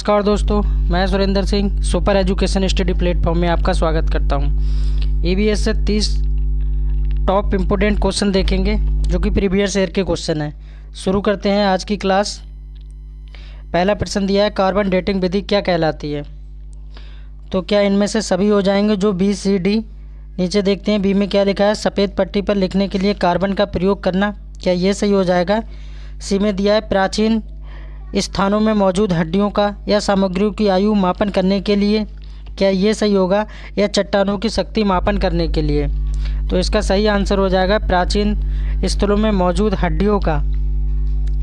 नमस्कार दोस्तों, मैं Surendra Singh super education study platform में आपका स्वागत करता हूं। ईवीएस से 30 टॉप इम्पोर्टेंट क्वेश्चन देखेंगे जो कि प्रीवियस ईयर के क्वेश्चन हैं। शुरू करते हैं आज की क्लास। पहला प्रश्न दिया है, कार्बन डेटिंग विधि क्या कहलाती है? तो क्या इनमें से सभी हो जाएंगे जो बी सी डी? नीचे देखते हैं बी में क्या लिखा है, सफ़ेद पट्टी पर लिखने के लिए कार्बन का प्रयोग करना। क्या ये सही हो जाएगा? सी में दिया है, प्राचीन स्थानों में मौजूद हड्डियों का या सामग्रियों की आयु मापन करने के लिए। क्या ये सही होगा? या चट्टानों की शक्ति मापन करने के लिए? तो इसका सही आंसर हो जाएगा प्राचीन स्थलों में मौजूद हड्डियों का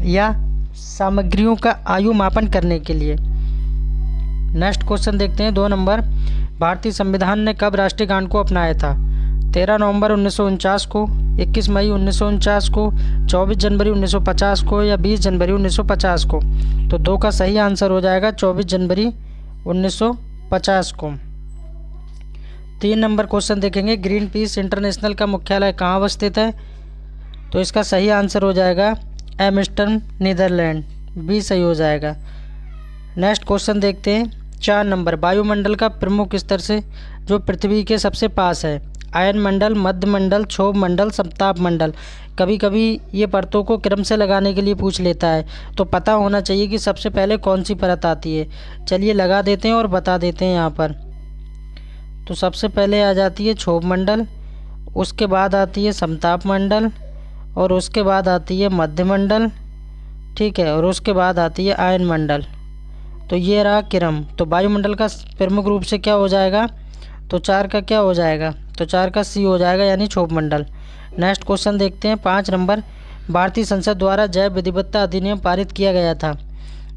या सामग्रियों का आयु मापन करने के लिए। नेक्स्ट क्वेश्चन देखते हैं 2 नंबर। भारतीय संविधान ने कब राष्ट्रीय गान को अपनाया था? 13 नवंबर 1949 को, 21 मई 1949 को, 24 जनवरी 1950 को या 20 जनवरी 1950 को? तो 2 का सही आंसर हो जाएगा 24 जनवरी 1950 को। 3 नंबर क्वेश्चन देखेंगे, ग्रीन पीस इंटरनेशनल का मुख्यालय कहाँ अवस्थित है? तो इसका सही आंसर हो जाएगा एम्स्टर्डम, नीदरलैंड। बी सही हो जाएगा। नेक्स्ट क्वेश्चन देखते हैं 4 नंबर। वायुमंडल का प्रमुख स्तर से जो पृथ्वी के सबसे पास है, आयन मंडल, मध्य मंडल, क्षोभ मंडल, समताप मंडल। कभी कभी ये परतों को क्रम से लगाने के लिए पूछ लेता है, तो पता होना चाहिए कि सबसे पहले कौन सी परत आती है। चलिए लगा देते हैं और बता देते हैं यहाँ पर। तो सबसे पहले आ जाती है क्षोभ मंडल, उसके बाद आती है समताप मंडल, और उसके बाद आती है मध्य मंडल, ठीक है, और उसके बाद आती है आयन मंडल। तो ये रहा क्रम। तो वायुमंडल का प्रमुख रूप से क्या हो जाएगा? तो 4 का क्या हो जाएगा? तो 4 का सी हो जाएगा, यानी क्षोभ मंडल। नेक्स्ट क्वेश्चन देखते हैं 5 नंबर। भारतीय संसद द्वारा जैव विविधता अधिनियम पारित किया गया था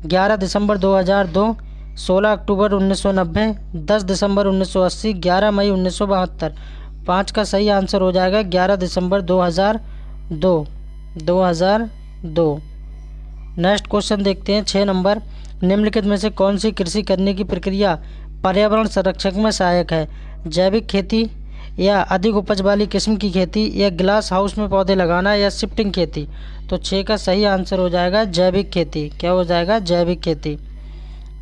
11 दिसंबर 2002, 16 अक्टूबर 1990, 10 दिसंबर 1980, 11 मई 1972। 5 का सही आंसर हो जाएगा 11 दिसंबर 2002। नेक्स्ट क्वेश्चन देखते हैं 6 नंबर। निम्नलिखित में से कौन सी कृषि करने की प्रक्रिया पर्यावरण संरक्षण में सहायक है? जैविक खेती, या अधिक उपज वाली किस्म की खेती, या ग्लास हाउस में पौधे लगाना, या शिफ्टिंग खेती? तो 6 का सही आंसर हो जाएगा जैविक खेती। क्या हो जाएगा? जैविक खेती।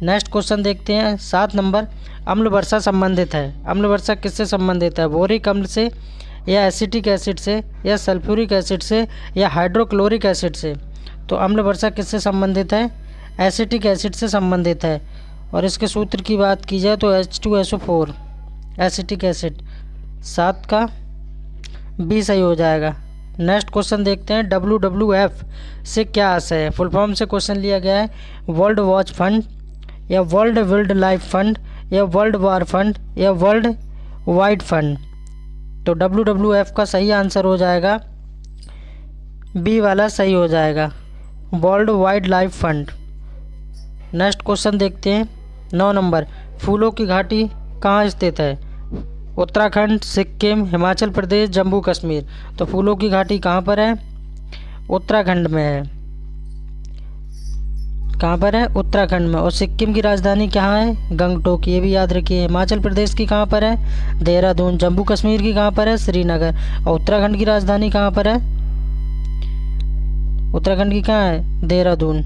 नेक्स्ट क्वेश्चन देखते हैं 7 नंबर। अम्ल वर्षा संबंधित है। अम्ल वर्षा किससे संबंधित है? बोरिक अम्ल से, या एसिटिक एसिड से, या सल्फ्यूरिक एसिड से, या हाइड्रोक्लोरिक एसिड से? तो अम्ल वर्षा किससे संबंधित है? एसिटिक एसिड से संबंधित है। और इसके सूत्र की बात की जाए तो H2SO4, एसिटिक एसिड। 7 का बी सही हो जाएगा। नेक्स्ट क्वेश्चन देखते हैं WWF से क्या आशय है? फुल फॉर्म से क्वेश्चन लिया गया है, वर्ल्ड वॉच फंड, या वर्ल्ड वाइल्ड लाइफ फंड, या वर्ल्ड वार फंड, या वर्ल्ड वाइड फंड? तो WWF का सही आंसर हो जाएगा बी वाला सही हो जाएगा, world wild life fund. Next question देखते हैं 9 नंबर। फूलों की घाटी कहाँ स्थित है? उत्तराखंड, सिक्किम, हिमाचल प्रदेश, जम्मू कश्मीर? तो फूलों की घाटी कहाँ पर है? उत्तराखंड में है। कहाँ पर है? उत्तराखंड में। और सिक्किम की राजधानी कहाँ है? गंगटोक। ये भी याद रखिए। हिमाचल प्रदेश की कहाँ पर है? देहरादून। जम्मू कश्मीर की कहाँ पर है? श्रीनगर। और उत्तराखंड की राजधानी कहाँ पर है? उत्तराखंड की कहाँ है? देहरादून।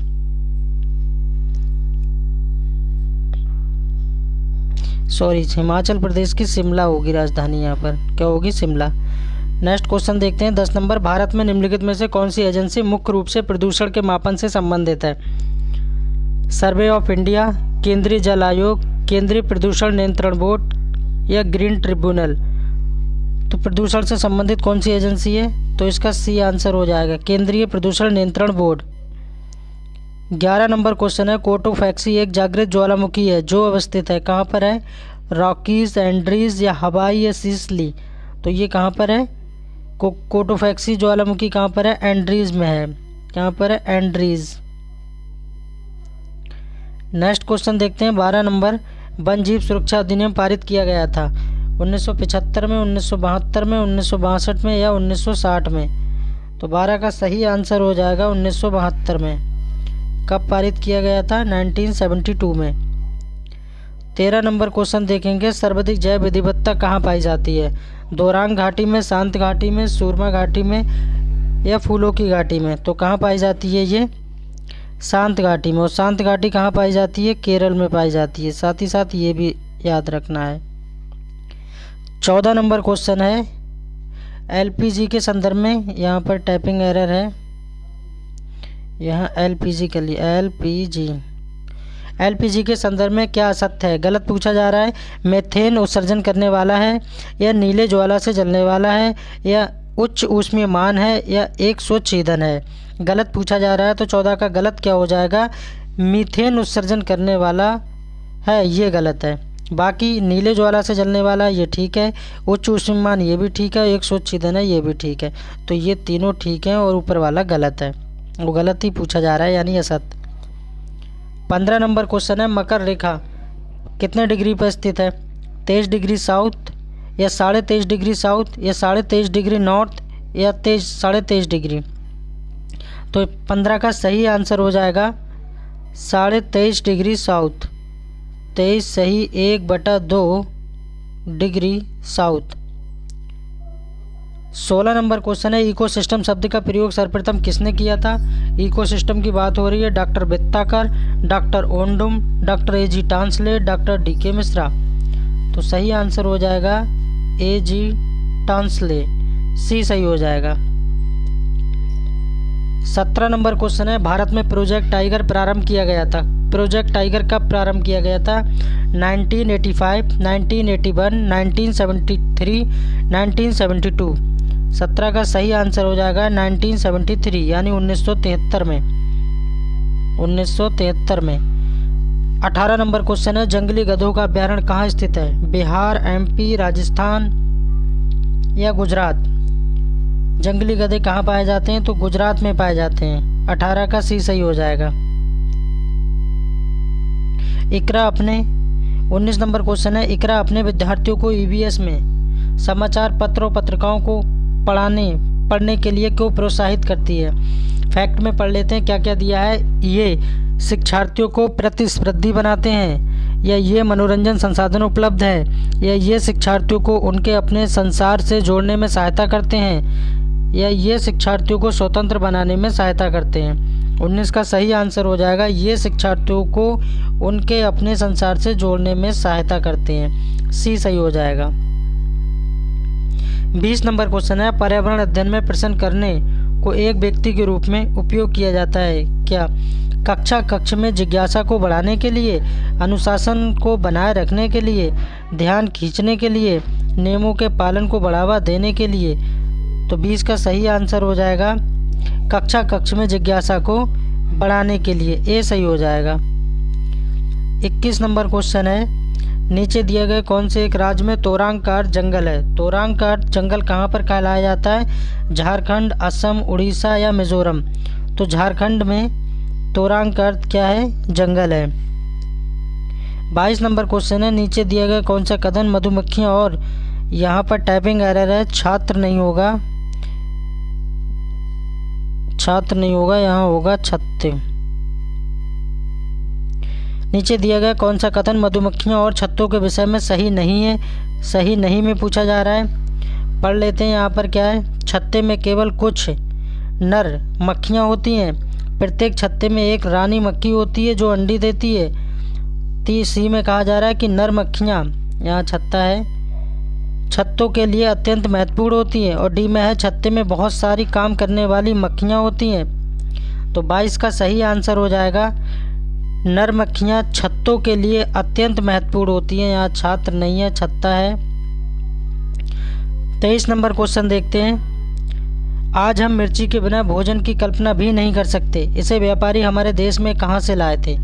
सॉरी, हिमाचल प्रदेश की शिमला होगी राजधानी। यहाँ पर क्या होगी? शिमला। नेक्स्ट क्वेश्चन देखते हैं 10 नंबर। भारत में निम्नलिखित में से कौन सी एजेंसी मुख्य रूप से प्रदूषण के मापन से संबंधित है? सर्वे ऑफ इंडिया, केंद्रीय जल आयोग, केंद्रीय प्रदूषण नियंत्रण बोर्ड, या ग्रीन ट्रिब्यूनल? तो प्रदूषण से संबंधित कौन सी एजेंसी है? तो इसका सी आंसर हो जाएगा, केंद्रीय प्रदूषण नियंत्रण बोर्ड। 11 नंबर क्वेश्चन है, कोटोफैक्सी एक जागृत ज्वालामुखी है जो अवस्थित है कहाँ पर है? रॉकीज, एंड्रीज, या हवाई, या सिसली? तो ये कहाँ पर है? कोटोफैक्सी ज्वालामुखी कहाँ पर है? एंड्रीज में है। कहाँ पर है? एंड्रीज। नेक्स्ट क्वेश्चन देखते हैं 12 नंबर। वन जीव सुरक्षा अधिनियम पारित किया गया था 1975 में, 1972 में, 1962 में, या 1960 में? तो 12 का सही आंसर हो जाएगा 1972 में। कब पारित किया गया था? 1972 में। 13 नंबर क्वेश्चन देखेंगे, सर्वाधिक जैव विविधता कहाँ पाई जाती है? दोरांग घाटी में, शांत घाटी में, सूरमा घाटी में, या फूलों की घाटी में? तो कहाँ पाई जाती है ये? शांत घाटी में, और शांत घाटी कहाँ पाई जाती है? केरल में पाई जाती है। साथ ही साथ ये भी याद रखना है। 14 नंबर क्वेश्चन है एलपीजी के संदर्भ में, यहाँ पर टाइपिंग एरर है, यहाँ एलपीजी के लिए एलपीजी के संदर्भ में क्या असत्य है? गलत पूछा जा रहा है। मेथेन उत्सर्जन करने वाला है, या नीले ज्वाला से जलने वाला है, या उच्च ऊष्मीयमान है, या एक स्वच्छ ईंधन है? गलत पूछा जा रहा है, तो 14 का गलत क्या हो जाएगा? मीथेन उत्सर्जन करने वाला है, ये गलत है। बाकी नीले ज्वाला से जलने वाला ये ठीक है, उच्च ऊष्मीयमान ये भी ठीक है, एक स्वच्छ ईंधन है ये भी ठीक है। तो ये तीनों ठीक हैं और ऊपर वाला गलत है, वो गलत ही पूछा जा रहा है, यानी असत्य। 15 नंबर क्वेश्चन है मकर रेखा कितने डिग्री पर स्थित है? 23 डिग्री साउथ, या 23.5 डिग्री साउथ, या 23.5 डिग्री नॉर्थ, या 23.5 डिग्री। तो 15 का सही आंसर हो जाएगा 23.5 डिग्री साउथ। 23 सही, 1/2 डिग्री साउथ। 16 नंबर क्वेश्चन है इकोसिस्टम शब्द का प्रयोग सर्वप्रथम किसने किया था? इकोसिस्टम की बात हो रही है। डॉक्टर वित्ताकर, डॉक्टर ओंडुम, डॉक्टर एजी टांसले, डॉक्टर डीके मिश्रा। तो सही आंसर हो जाएगा एजी टांसले, सी सही हो जाएगा। 17 नंबर क्वेश्चन है भारत में प्रोजेक्ट टाइगर प्रारंभ किया गया था। प्रोजेक्ट टाइगर कब प्रारंभ किया गया था? 1985, 1981, 1973, 1972। 17 का सही आंसर हो जाएगा 1973, यानी 1973 में। 1973 में। 18 नंबर क्वेश्चन है जंगली गधों का अभ्यारण्य कहाँ स्थित है? बिहार, एमपी, राजस्थान, या गुजरात? जंगली गधे कहाँ पाए जाते हैं? तो गुजरात में पाए जाते हैं। 18 का सी सही हो जाएगा। इकरा अपने 19 नंबर क्वेश्चन है इकरा अपने विद्यार्थियों को ईवीएस में समाचार पत्र और पत्रिकाओं को पढ़ने के लिए क्यों प्रोत्साहित करती है? फैक्ट में पढ़ लेते हैं क्या क्या दिया है। ये शिक्षार्थियों को प्रतिस्पर्धी बनाते हैं, या ये मनोरंजन संसाधन उपलब्ध है, या ये शिक्षार्थियों को उनके अपने संसार से जोड़ने में सहायता करते हैं, या ये शिक्षार्थियों को स्वतंत्र बनाने में सहायता करते हैं। 19 का सही आंसर हो जाएगा ये शिक्षार्थियों को उनके अपने संसार से जोड़ने में सहायता करते हैं, सी सही हो जाएगा। 20 नंबर क्वेश्चन है पर्यावरण अध्ययन में प्रश्न करने को एक व्यक्ति के रूप में उपयोग किया जाता है क्या? कक्ष में जिज्ञासा को बढ़ाने के लिए, अनुशासन को बनाए रखने के लिए, ध्यान खींचने के लिए, नियमों के पालन को बढ़ावा देने के लिए। तो 20 का सही आंसर हो जाएगा कक्ष में जिज्ञासा को बढ़ाने के लिए, ए सही हो जाएगा। 21 नंबर क्वेश्चन है नीचे दिए गए कौन से एक राज्य में तोरांग जंगल है? तोरांग जंगल कहाँ पर कहलाया जाता है? झारखंड, असम, उड़ीसा, या मिजोरम? तो झारखंड में तोरांग क्या है? जंगल है। 22 नंबर क्वेश्चन है नीचे दिए गए कौन सा कथन मधुमक्खियाँ और, यहाँ पर टाइपिंग एरर है, छात्र नहीं होगा, यहाँ होगा छत्ते। नीचे दिया गया कौन सा कथन मधुमक्खियों और छत्तों के विषय में सही नहीं है? सही नहीं में पूछा जा रहा है। पढ़ लेते हैं यहाँ पर क्या है। छत्ते में केवल कुछ नर मक्खियाँ होती हैं। प्रत्येक छत्ते में एक रानी मक्खी होती है जो अंडी देती है। सी में कहा जा रहा है कि नर मक्खियाँ, यहाँ छत्ता है, छत्तों के लिए अत्यंत महत्वपूर्ण होती हैं। और डी में है छत्ते में बहुत सारी काम करने वाली मक्खियाँ होती हैं। तो 22 का सही आंसर हो जाएगा नर मक्खियाँ छत्तों के लिए अत्यंत महत्वपूर्ण होती हैं। यहाँ छात्र नहीं है, छत्ता है। 23 नंबर क्वेश्चन देखते हैं। आज हम मिर्ची के बिना भोजन की कल्पना भी नहीं कर सकते। इसे व्यापारी हमारे देश में कहाँ से लाए थे?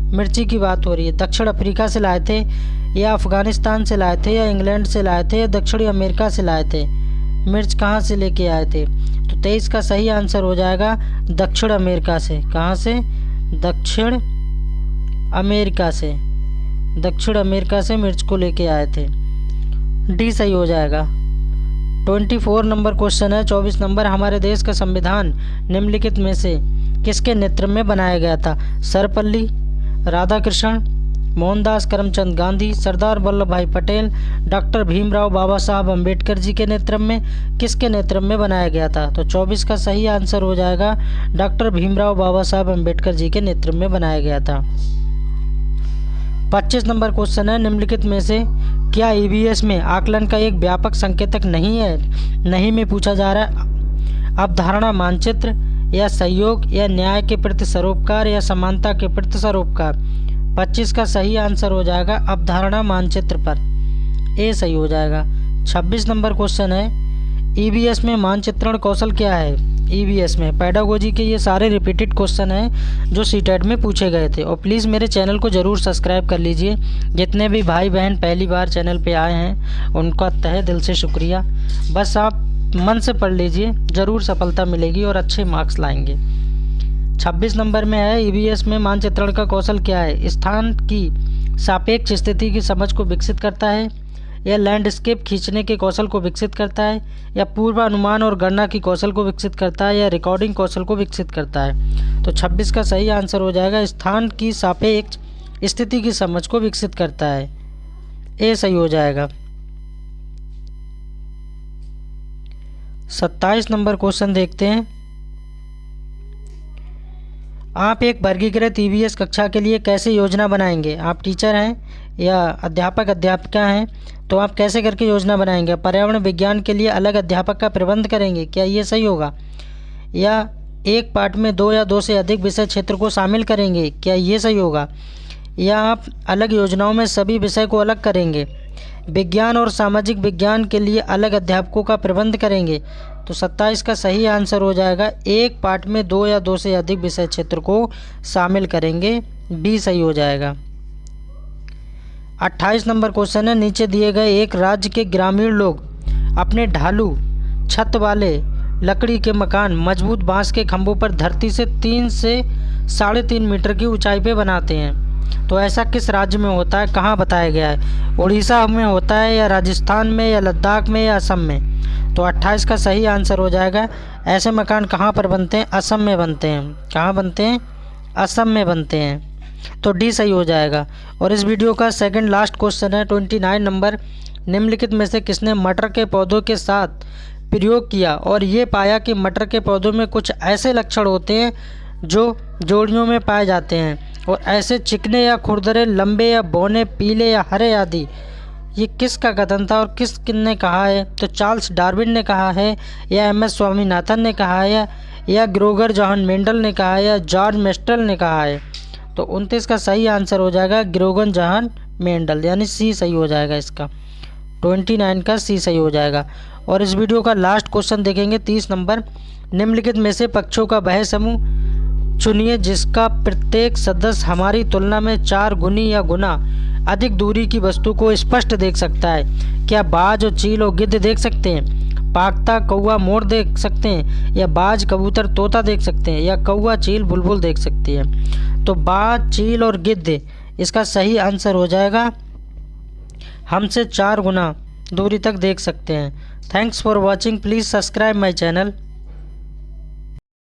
मिर्ची की बात हो रही है। दक्षिण अफ्रीका से लाए थे, या अफ़गानिस्तान से लाए थे, या इंग्लैंड से लाए थे, या दक्षिणी अमेरिका से लाए थे? मिर्च कहाँ से लेके आए थे? तो 23 का सही आंसर हो जाएगा दक्षिण अमेरिका से। कहाँ से? दक्षिण अमेरिका से। दक्षिण अमेरिका से मिर्च को लेके आए थे। डी सही हो जाएगा। 24 नंबर क्वेश्चन है। 24 नंबर हमारे देश का संविधान निम्नलिखित में से किसके नेतृत्व में बनाया गया था? सर्वपल्ली राधाकृष्णन, मोहनदास करमचंद गांधी, सरदार वल्लभ भाई पटेल, डॉक्टर भीमराव बाबा साहब अम्बेडकर जी के नेतृत्व में, किसके नेतृत्व में बनाया गया था? तो 24 का सही आंसर हो जाएगा डॉक्टर भीमराव बाबा साहब अम्बेडकर जी के नेतृत्व में बनाया गया था। 25 नंबर क्वेश्चन है, निम्नलिखित में से क्या ईवीएस में आकलन का एक व्यापक संकेतक नहीं है? नहीं में पूछा जा रहा है अवधारणा मानचित्र या सहयोग या न्याय के प्रति सरोपकार या समानता के प्रति सरोपकार। 25 का सही आंसर हो जाएगा अवधारणा मानचित्र पर, ए सही हो जाएगा। 26 नंबर क्वेश्चन है, ईवीएस में मानचित्रण कौशल क्या है? ईवीएस में पेडागोजी के ये सारे रिपीटेड क्वेश्चन हैं जो सीटेट में पूछे गए थे। और प्लीज़ मेरे चैनल को ज़रूर सब्सक्राइब कर लीजिए। जितने भी भाई बहन पहली बार चैनल पे आए हैं उनका तहे दिल से शुक्रिया। बस आप मन से पढ़ लीजिए, ज़रूर सफलता मिलेगी और अच्छे मार्क्स लाएंगे। 26 नंबर में है, ईवीएस में मानचित्रण का कौशल क्या है? स्थान की सापेक्ष स्थिति की समझ को विकसित करता है, या लैंडस्केप खींचने के कौशल को विकसित करता है, या पूर्वानुमान और गणना की कौशल को विकसित करता है, या रिकॉर्डिंग कौशल को विकसित करता है। तो 26 का सही आंसर हो जाएगा स्थान की सापेक्ष स्थिति की समझ को विकसित करता है, ए सही हो जाएगा। 27 नंबर क्वेश्चन देखते हैं। आप एक वर्गीकृत ईवीएस कक्षा के लिए कैसे योजना बनाएंगे? आप टीचर हैं या अध्यापक अध्यापिका हैं तो आप कैसे करके योजना बनाएंगे? पर्यावरण विज्ञान के लिए अलग अध्यापक का प्रबंध करेंगे, क्या ये सही होगा? या एक पाठ में 2 या 2 से अधिक विषय क्षेत्र को शामिल करेंगे, क्या ये सही होगा? या आप अलग योजनाओं में सभी विषय को अलग करेंगे? विज्ञान और सामाजिक विज्ञान के लिए अलग अध्यापकों का प्रबंध करेंगे? तो 27 का सही आंसर हो जाएगा एक पाठ में 2 या 2 से अधिक विषय क्षेत्र को शामिल करेंगे, बी सही हो जाएगा। 28 नंबर क्वेश्चन है, नीचे दिए गए एक राज्य के ग्रामीण लोग अपने ढालू छत वाले लकड़ी के मकान मजबूत बांस के खंभों पर धरती से 3 से 3.5 मीटर की ऊंचाई पे बनाते हैं। तो ऐसा किस राज्य में होता है, कहाँ बताया गया है? उड़ीसा में होता है, या राजस्थान में, या लद्दाख में, या असम में? तो 28 का सही आंसर हो जाएगा ऐसे मकान कहाँ पर बनते हैं? असम में बनते हैं। कहाँ बनते हैं? असम में बनते हैं। तो डी सही हो जाएगा। और इस वीडियो का सेकंड लास्ट क्वेश्चन है 29 नंबर, निम्नलिखित में से किसने मटर के पौधों के साथ प्रयोग किया और ये पाया कि मटर के पौधों में कुछ ऐसे लक्षण होते हैं जो जोड़ियों में पाए जाते हैं, और ऐसे चिकने या खुरदरे, लंबे या बौने, पीले या हरे आदि? ये किसका कथन था और किसने कहा है? तो चार्ल्स डार्विन ने कहा है, या एम.एस. स्वामीनाथन ने कहा है, या ग्रोगर जॉन मेंडल ने कहा है, या जॉर्ज मेस्टल ने कहा है? तो 29 का सही आंसर हो जाएगा ग्रोगर जॉन मेंडल, यानी सी सही हो जाएगा इसका। 29 का सी सही हो जाएगा। और इस वीडियो का लास्ट क्वेश्चन देखेंगे 30 नंबर, निम्नलिखित में से पक्षियों का वह समूह चुनिए जिसका प्रत्येक सदस्य हमारी तुलना में 4 गुनी या गुना अधिक दूरी की वस्तु को स्पष्ट देख सकता है। क्या बाज और चील और गिद्ध देख सकते हैं? पागता कौवा मोर देख सकते हैं? या बाज कबूतर तोता देख सकते हैं? या कौवा चील बुलबुल देख सकती है? तो बाज, चील और गिद्ध इसका सही आंसर हो जाएगा हमसे 4 गुना दूरी तक देख सकते हैं। Thanks for watching, please subscribe my channel.